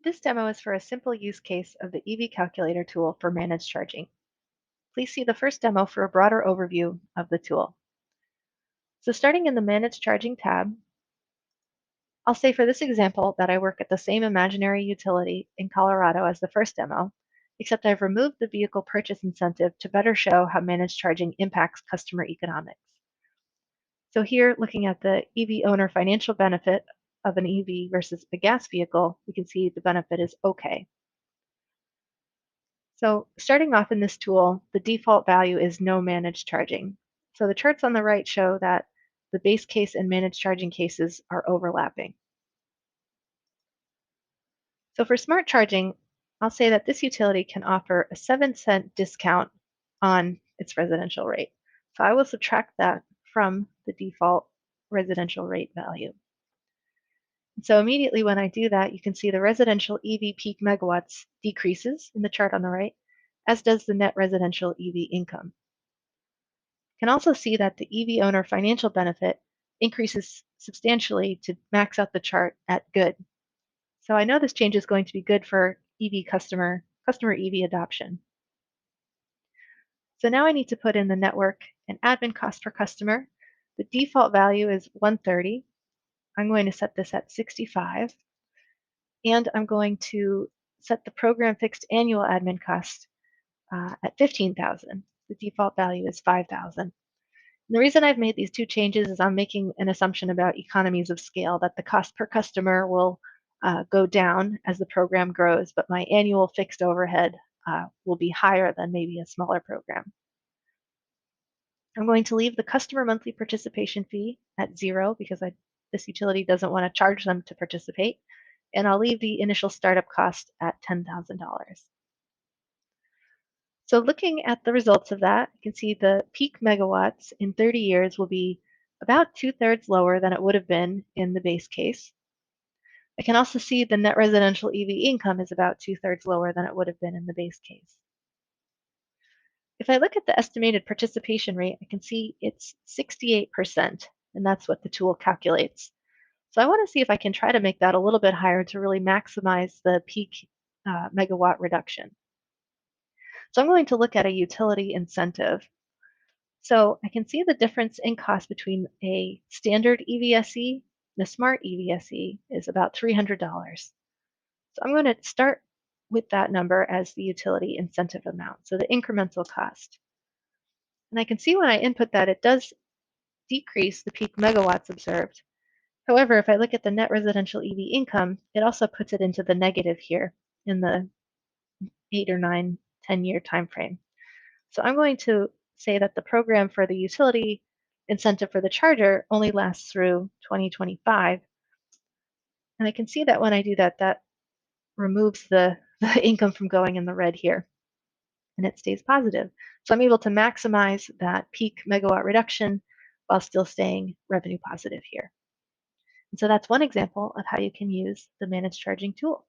This demo is for a simple use case of the EV calculator tool for managed charging. Please see the first demo for a broader overview of the tool. So starting in the Managed Charging tab, I'll say for this example that I work at the same imaginary utility in Colorado as the first demo, except I've removed the vehicle purchase incentive to better show how managed charging impacts customer economics. So here, looking at the EV owner financial benefit of an EV versus a gas vehicle, we can see the benefit is okay. So starting off in this tool, the default value is no managed charging. So the charts on the right show that the base case and managed charging cases are overlapping. So for smart charging, I'll say that this utility can offer a 7-cent discount on its residential rate. So I will subtract that from the default residential rate value. So immediately when I do that, you can see the residential EV peak megawatts decreases in the chart on the right, as does the net residential EV income. You can also see that the EV owner financial benefit increases substantially to max out the chart at good. So I know this change is going to be good for EV customer EV adoption. So now I need to put in the network and admin cost per customer. The default value is 130. I'm going to set this at 65. And I'm going to set the program fixed annual admin cost at 15,000. The default value is 5,000. The reason I've made these two changes is I'm making an assumption about economies of scale, that the cost per customer will go down as the program grows, but my annual fixed overhead will be higher than maybe a smaller program. I'm going to leave the customer monthly participation fee at 0 because this utility doesn't want to charge them to participate, and I'll leave the initial startup cost at $10,000. So looking at the results of that, you can see the peak megawatts in 30 years will be about 2/3 lower than it would have been in the base case. I can also see the net residential EV income is about 2/3 lower than it would have been in the base case. If I look at the estimated participation rate, I can see it's 68%, and that's what the tool calculates. So I want to see if I can try to make that a little bit higher to really maximize the peak megawatt reduction. So I'm going to look at a utility incentive. So I can see the difference in cost between a standard EVSE and a smart EVSE is about $300. So I'm going to start with that number as the utility incentive amount, so the incremental cost. And I can see when I input that it does decrease the peak megawatts observed. However, if I look at the net residential EV income, it also puts it into the negative here in the 8 or 9, 10-year time frame. So I'm going to say that the program for the utility incentive for the charger only lasts through 2025. And I can see that when I do that, that removes the income from going in the red here, and it stays positive. So I'm able to maximize that peak megawatt reduction while still staying revenue positive here. And so that's one example of how you can use the managed charging tool.